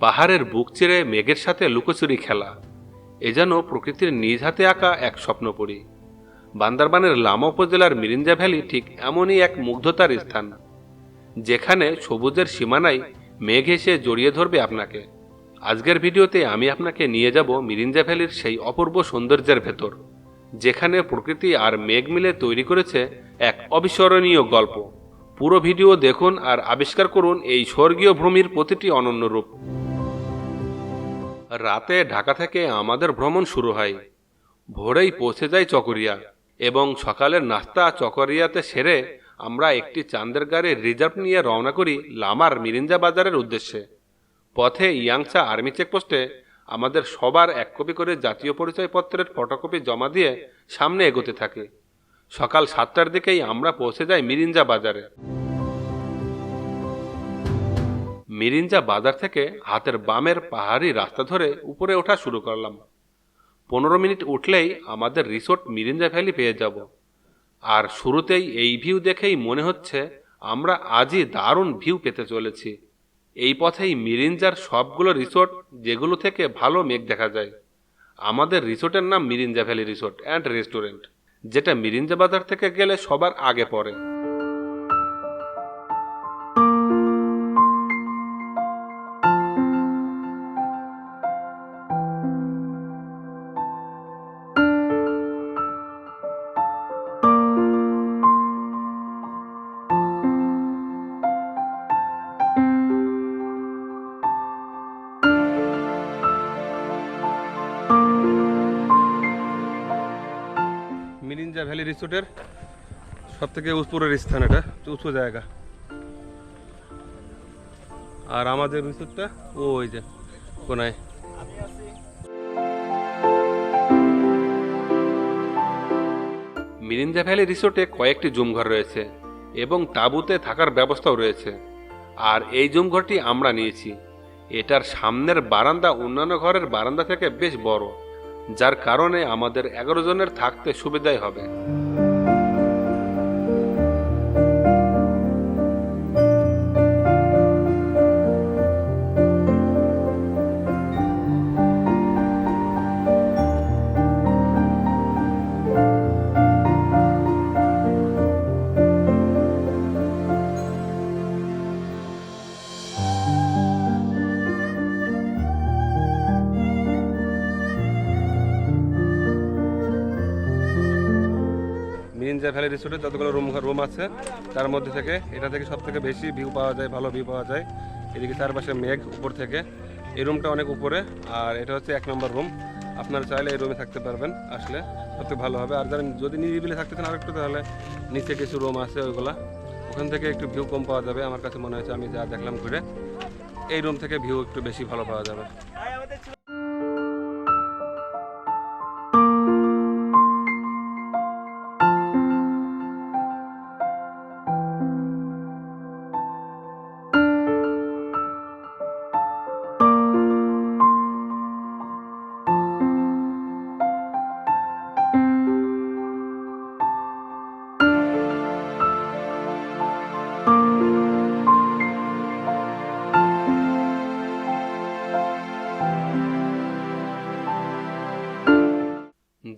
পাহাড়ের বুক চিরে মেঘের সাথে লুকোচুরি খেলা, এ যেন প্রকৃতির নিজ হাতে আঁকা এক স্বপ্নপুরী। বান্দরবানের লামা উপজেলার মিরিঞ্জা ভ্যালি ঠিক এমনই এক মুগ্ধতার স্থান, যেখানে সবুজের সীমানায় মেঘ এসে জড়িয়ে ধরবে আপনাকে। আজকের ভিডিওতে আমি আপনাকে নিয়ে যাব মিরিঞ্জা ভ্যালির সেই অপূর্ব সৌন্দর্যের ভেতর, যেখানে প্রকৃতি আর মেঘ মিলে তৈরি করেছে এক অবিস্মরণীয় গল্প। পুরো ভিডিও দেখুন আর আবিষ্কার করুন এই স্বর্গীয় ভূমির প্রতিটি অনন্য রূপ। রাতে ঢাকা থেকে আমাদের ভ্রমণ শুরু হয়। ভোরেই পৌঁছে যাই চকরিয়া এবং সকালের নাস্তা চকরিয়াতে সেরে আমরা একটি চাঁদের গাড়ি রিজার্ভ নিয়ে রওনা করি লামার মিরিঞ্জা বাজারের উদ্দেশ্যে। পথে ইয়াংসা আর্মি চেকপোস্টে আমাদের সবার এক কপি করে জাতীয় পরিচয়পত্রের ফটোকপি জমা দিয়ে সামনে এগোতে থাকি। সকাল 7টার দিকেই আমরা পৌঁছে যাই মিরিঞ্জা বাজারে। মিরিঞ্জা বাজার থেকে হাতের বামের পাহাড়ি রাস্তা ধরে উপরে ওঠা শুরু করলাম। 15 মিনিট উঠলেই আমাদের রিসোর্ট মিরিঞ্জা ভ্যালি পেয়ে যাব। আর শুরুতেই এই ভিউ দেখেই মনে হচ্ছে আমরা আজই দারুণ ভিউ পেতে চলেছি। এই পথেই মিরিঞ্জার সবগুলো রিসোর্ট, যেগুলো থেকে ভালো মেঘ দেখা যায়। আমাদের রিসোর্টের নাম Mirinja valley resort and restaurant, যেটা মিরিঞ্জা বাজার থেকে গেলে সবার আগে পড়ে। মিরিঞ্জা ভ্যালি রিসোর্টের সব থেকে উপরের স্থান, এটা উঁচু জায়গা। আর আমাদের রিসোর্টটা ওই যে কোনায়। মিরিঞ্জা ভ্যালি রিসোর্টে কয়েকটি জুমঘর রয়েছে এবং তাঁবুতে থাকার ব্যবস্থাও রয়েছে। আর এই জুমঘরটি আমরা নিয়েছি। এটার সামনের বারান্দা অন্যান্য ঘরের বারান্দা থেকে বেশ বড়, যার কারণে আমাদের 11 জনের থাকতে সুবিধাই হবে। মিরিঞ্জা ভ্যালি রিসোর্টে যতগুলো রুম আছে তার মধ্যে থেকে এটা থেকে সব থেকে বেশি ভিউ পাওয়া যায়, ভালো ভিউ পাওয়া যায়। এদিকে চারপাশে মেঘ উপর থেকে। এই রুমটা অনেক উপরে, আর এটা হচ্ছে 1 নম্বর রুম। আপনারা চাইলে এই রুমে থাকতে পারবেন, আসলে সবথেকে ভালো হবে। আর যদি নিরিবিলি থাকতে চান আরেকটু, তাহলে নিচে কিছু রুম আছে, ওইগুলা ওখান থেকে একটু ভিউ কম পাওয়া যাবে। আমার কাছে মনে হয়েছে, আমি যা দেখলাম ঘুরে, এই রুম থেকে ভিউ একটু বেশি ভালো পাওয়া যাবে।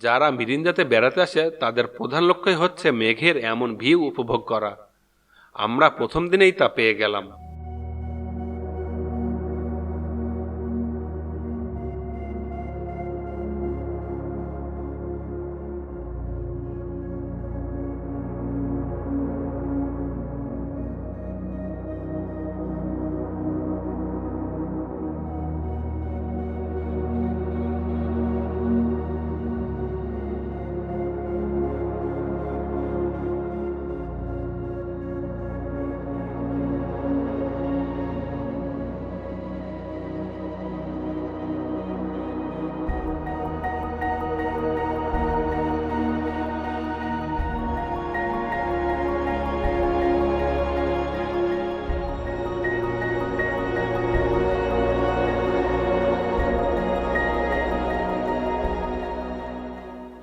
যারা মিরিঞ্জাতে বেড়াতে আসে তাদের প্রধান লক্ষ্যই হচ্ছে মেঘের এমন ভিউ উপভোগ করা। আমরা প্রথম দিনেই তা পেয়ে গেলাম।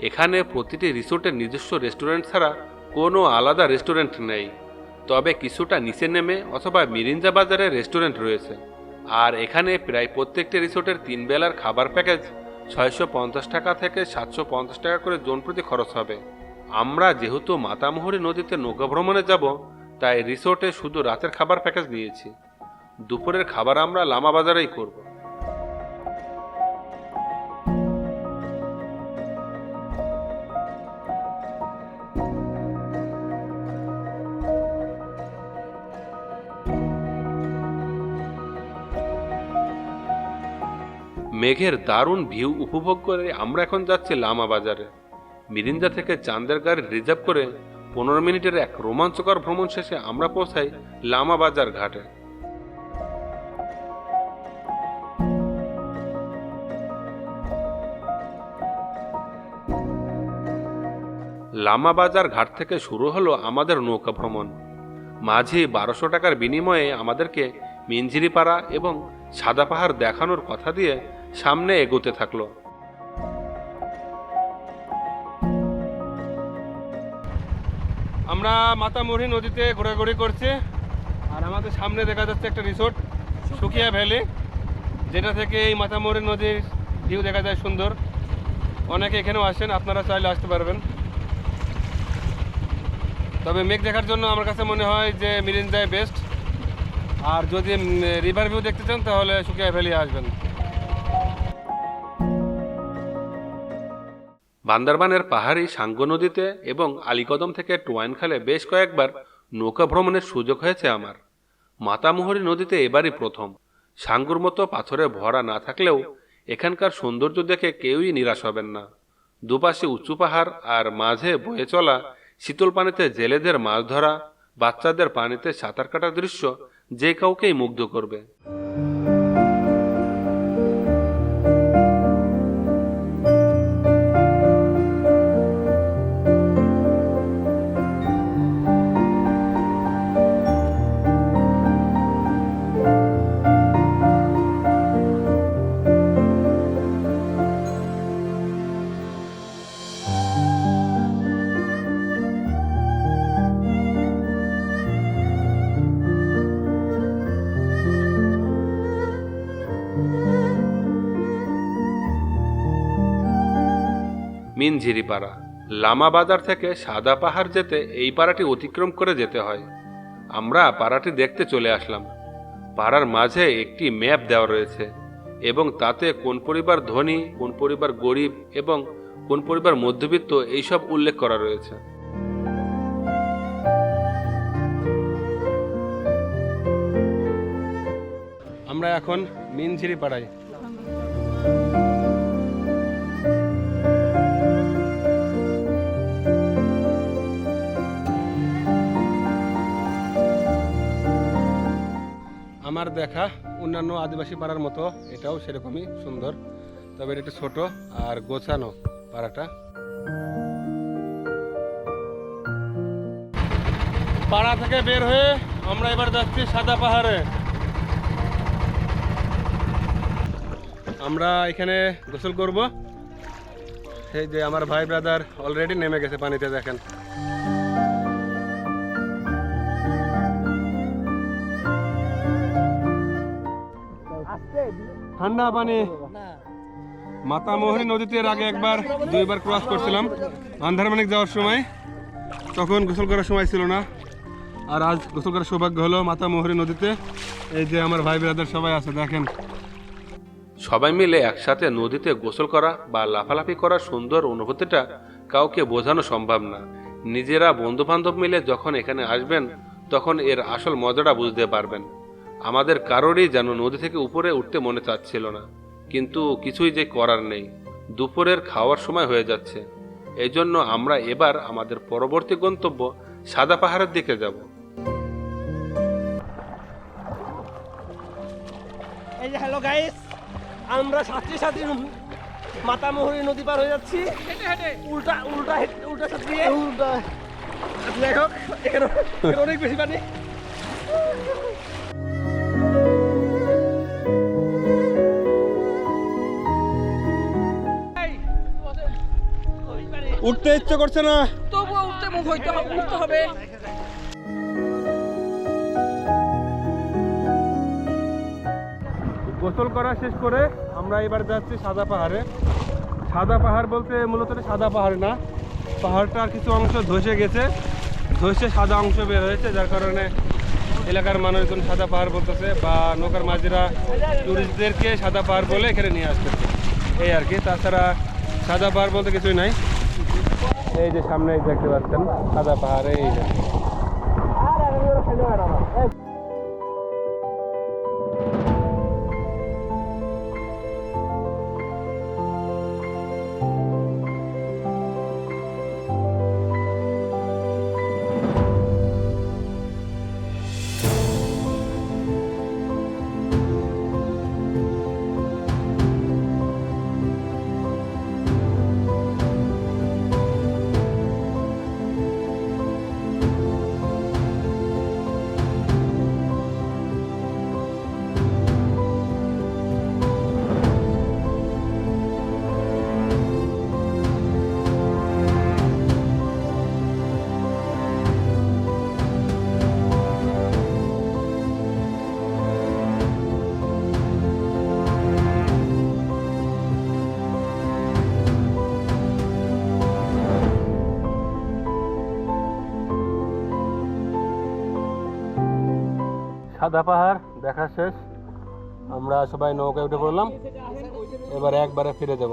এখানে প্রতিটি রিসোর্টের নিজস্ব রেস্টুরেন্ট ছাড়া কোনো আলাদা রেস্টুরেন্ট নেই। তবে কিছুটা নিচে নেমে অথবা মিরিঞ্জা বাজারে রেস্টুরেন্ট রয়েছে। আর এখানে প্রায় প্রত্যেকটি রিসোর্টের 3 বেলার খাবার প্যাকেজ 650 টাকা থেকে 750 টাকা করে জন প্রতি খরচ হবে। আমরা যেহেতু মাতামুহুরী নদীতে নৌকা ভ্রমণে যাব, তাই রিসোর্টে শুধু রাতের খাবার প্যাকেজ নিয়েছি। দুপুরের খাবার আমরা লামা বাজারেই করব। মেঘের দারুণ ভিউ উপভোগ করে আমরা এখন যাচ্ছি লামা বাজারে। মিরিঞ্জা থেকে চাঁদের গাড়ি রিজার্ভ করে 15 মিনিটের এক রোমাঞ্চকর ভ্রমণ শেষে আমরা পৌঁছাই লামা বাজার ঘাটে। লামা বাজার ঘাট থেকে শুরু হলো আমাদের নৌকা ভ্রমণ। মাঝি 1200 টাকার বিনিময়ে আমাদেরকে মিঞ্জিরিপাড়া এবং সাদা পাহাড় দেখানোর কথা দিয়ে সামনে এগোতে থাকলো। আমরা মাতামুহুরী নদীতে ঘোরাঘুরি করছি, আর আমাদের সামনে দেখা যাচ্ছে একটা রিসোর্ট সুকিয়া ভ্যালি, যেটা থেকে এই মাতামুহুরী নদীর ভিউ দেখা যায় সুন্দর। অনেকে এখানেও আসেন, আপনারা চাইলে আসতে পারবেন। তবে মেঘ দেখার জন্য আমার কাছে মনে হয় যে মিরিঞ্জাই বেস্ট, আর যদি রিভার ভিউ দেখতে চান তাহলে সুকিয়া ভ্যালি আসবেন। বান্দরবানের পাহাড়ি সাঙ্গু নদীতে এবং আলীকদম থেকে টোয়াইনখালে বেশ কয়েকবার নৌকা ভ্রমণের সুযোগ হয়েছে আমার। মাতামুহুরী নদীতে এবারই প্রথম। সাঙ্গুর মতো পাথরে ভরা না থাকলেও এখানকার সৌন্দর্য দেখে কেউই নিরাশ হবেন না। দুপাশে উঁচু পাহাড় আর মাঝে বয়ে চলা শীতল পানিতে জেলেদের মাছ ধরা, বাচ্চাদের পানিতে সাঁতার কাটার দৃশ্য যে কাউকেই মুগ্ধ করবে। মিনঝিরিপাড়া লামা বাজার থেকে সাদা পাহাড় যেতে এই পাড়াটি অতিক্রম করে যেতে হয়। আমরা পাড়াটি দেখতে চলে আসলাম। পাড়ার মাঝে একটি ম্যাপ দেওয়া রয়েছে এবং তাতে কোন পরিবার ধনী, কোন পরিবার গরিব এবং কোন পরিবার মধ্যবিত্ত এইসব উল্লেখ করা রয়েছে। আমরা এখন মিনঝিরিপাড়ায়। আমার দেখা অন্যান্য আদিবাসী পাড়ার মতো এটাও সেরকমই সুন্দর, তবে এটা একটু ছোট আর গোছানো পাড়াটা। পাড়া থেকে বের হয়ে আমরা এবার যাচ্ছি সাদা পাহাড়ে। আমরা এখানে গোসল করব। এই যে আমার ভাই ব্রাদার অলরেডি নেমে গেছে পানিতে, দেখেন। ঠান্ডা পানি। মাতামুহুরী নদীতে এর আগে একবার 2বার ক্রস করছিলাম আন্ধারমানিক যাওয়ার সময়, তখন গোসল করার সময় ছিল না। আর আজ গোসল করার সৌভাগ্য হলো মাতামুহুরী নদীতে। এই যে আমার ভাই ব্রাদার সবাই আছে, দেখেন। সবাই মিলে একসাথে নদীতে গোসল করা বা লাফালাফি করার সুন্দর অনুভূতিটা কাউকে বোঝানো সম্ভব না। নিজেরা বন্ধু বান্ধব মিলে যখন এখানে আসবেন তখন এর আসল মজাটা বুঝতে পারবেন। আমাদের কারোরই যেন নদী থেকে উপরে উঠতে মনে চাচ্ছিল না, কিন্তু কিছুই যে করার নেই, দুপুরের খাওয়ার সময় হয়ে যাচ্ছে। এই জন্য আমরা এবার আমাদের পরবর্তী গন্তব্য সাদা পাহাড়ের দিকে যাব। এই যে হ্যালো গাইস, আমরা সাথে সাথে মাতামুহুরী নদী পার হয়ে যাচ্ছি। উল্টা উল্টা উল্টা সাথে উল্টা দেখো, এখানে অনেক বেশি পানি। উঠতে ইচ্ছে করছে না, তবুও উঠতে মুখ হইতে হবে, উঠতে হবে। গোসল করা শেষ করে আমরা এবার যাচ্ছি সাদা পাহাড়ে। সাদা পাহাড় বলতে মূলত এটা সাদা পাহাড় না, পাহাড়টার কিছু অংশ ধসে গেছে, ধসে সাদা অংশ বের হয়েছে, যার কারণে এলাকার মানুষজন সাদা পাহাড় বলতেছে, বা নৌকার মাঝিরা টুরিস্টদেরকে সাদা পাহাড় বলে এখানে নিয়ে আসতেছে, এই আর কি। তাছাড়া সাদা পাহাড় বলতে কিছুই নাই। এই যে সামনে দেখতে পাচ্ছেন সাদা পাহাড়ে, এই যে সাদা পাহাড় দেখা শেষ। আমরা সবাই নৌকায় উঠে পড়লাম, এবার একবারে ফিরে যাব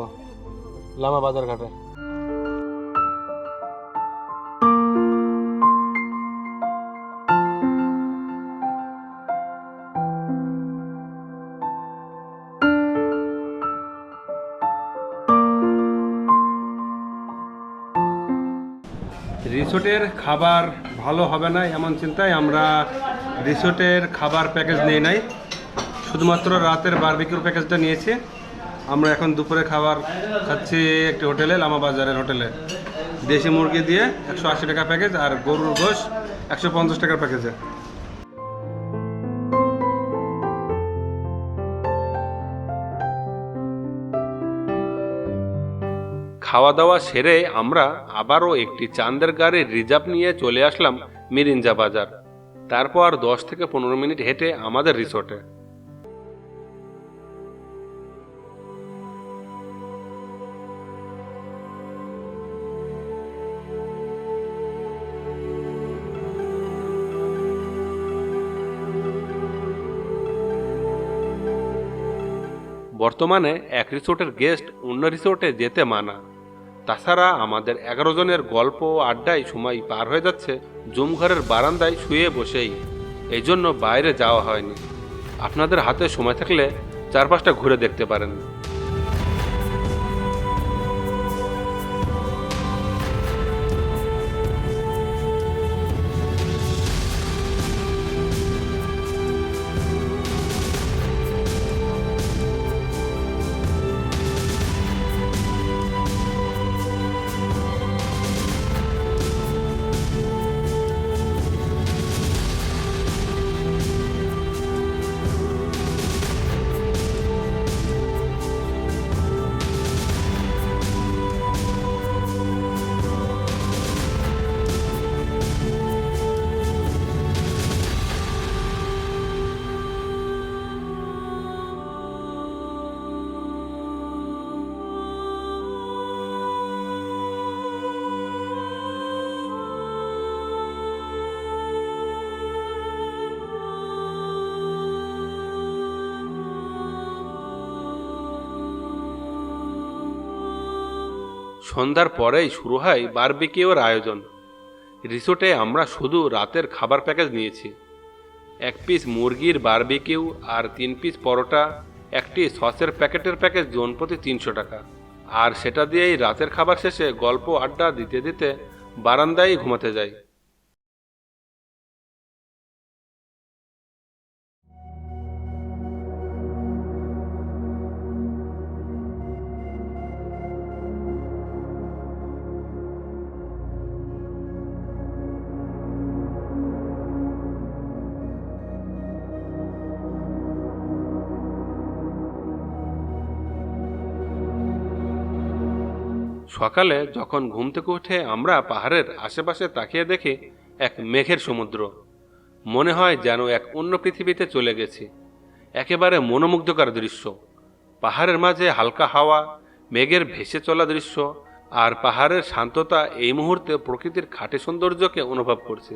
লামা বাজার ঘাটে। রিসোর্টের খাবার ভালো হবে না এমন চিন্তায় আমরা রিসোর্টের খাবার প্যাকেজ নিয়ে নাই, শুধুমাত্র রাতের বারবিকিউর প্যাকেজটা নিয়েছি। আমরা এখন দুপুরে খাবার খাচ্ছি একটি হোটেলে, লামা বাজারের হোটেলে। দেশি মুরগি দিয়ে 180 টাকা প্যাকেজ, আর গরুর গোশ 150 টাকার প্যাকেজে। খাওয়া দাওয়া সেরে আমরা আবারও একটি চাঁদের গাড়ির রিজার্ভ নিয়ে চলে আসলাম মিরিঞ্জা বাজার। তারপর 10 থেকে 15 মিনিট হেঁটে আমাদের রিসোর্টে। বর্তমানে এক রিসোর্টের গেস্ট অন্য রিসোর্টে যেতে মানা। তাছাড়া আমাদের 11 জনের গল্প আড্ডায় সময় পার হয়ে যাচ্ছে জুমঘরের বারান্দায় শুয়ে বসেই, এই জন্য বাইরে যাওয়া হয়নি। আপনাদের হাতে সময় থাকলে চারপাশটা ঘুরে দেখতে পারেন। সন্ধ্যার পরেই শুরু হয় বারবিকিউর আয়োজন। রিসোর্টে আমরা শুধু রাতের খাবার প্যাকেজ নিয়েছি। 1 পিস মুরগির বারবিকিউ আর 3 পিস পরোটা, একটি সসের প্যাকেটের প্যাকেজ জনপ্রতি 300 টাকা। আর সেটা দিয়েই রাতের খাবার শেষে গল্প আড্ডা দিতে দিতে বারান্দায় ঘুমাতে যাই। সকালে যখন ঘুম থেকে উঠে আমরা পাহাড়ের আশেপাশে তাকিয়ে দেখি এক মেঘের সমুদ্র। মনে হয় যেন এক অন্য পৃথিবীতে চলে গেছি। একেবারে মনোমুগ্ধকর দৃশ্য। পাহাড়ের মাঝে হালকা হাওয়া, মেঘের ভেসে চলা দৃশ্য আর পাহাড়ের শান্ততা এই মুহূর্তে প্রকৃতির খাঁটি সৌন্দর্যকে অনুভব করছে।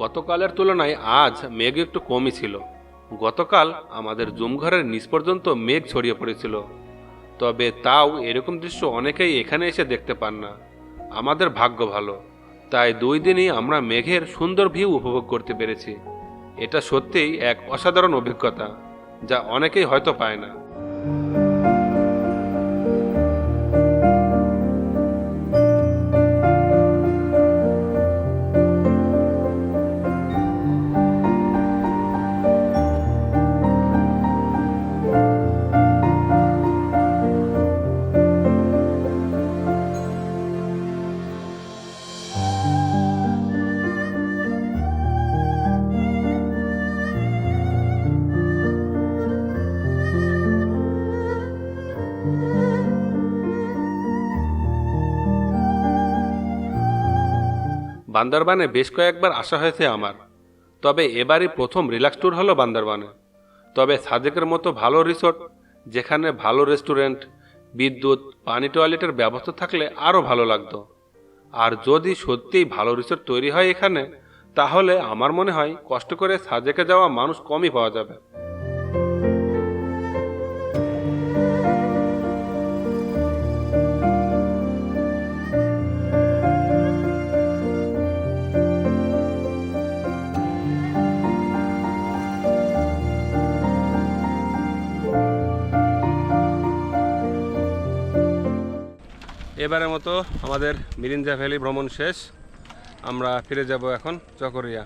গতকালের তুলনায় আজ মেঘ একটু কমই ছিল। গতকাল আমাদের জুমঘরের নিচ পর্যন্ত মেঘ ছড়িয়ে পড়েছিল, তবে তাও এরকম দৃশ্য অনেকেই এখানে এসে দেখতে পান না। আমাদের ভাগ্য ভালো, তাই 2 দিনই আমরা মেঘের সুন্দর ভিউ উপভোগ করতে পেরেছি। এটা সত্যিই এক অসাধারণ অভিজ্ঞতা, যা অনেকেই হয়তো পায় না। বান্দরবানে বেশ কয়েকবার আসা হয়েছে আমার, তবে এবারই প্রথম রিল্যাক্স ট্যুর হলো বান্দরবানে। তবে সাজেকের মতো ভালো রিসোর্ট, যেখানে ভালো রেস্টুরেন্ট, বিদ্যুৎ, পানি, টয়লেটের ব্যবস্থা থাকলে আরও ভালো লাগতো। আর যদি সত্যিই ভালো রিসোর্ট তৈরি হয় এখানে, তাহলে আমার মনে হয় কষ্ট করে সাজেকে যাওয়া মানুষ কমই পাওয়া যাবে। এবারের মতো আমাদের মিরিঞ্জা ভ্যালি ভ্রমণ শেষ। আমরা ফিরে যাব এখন চকরিয়া।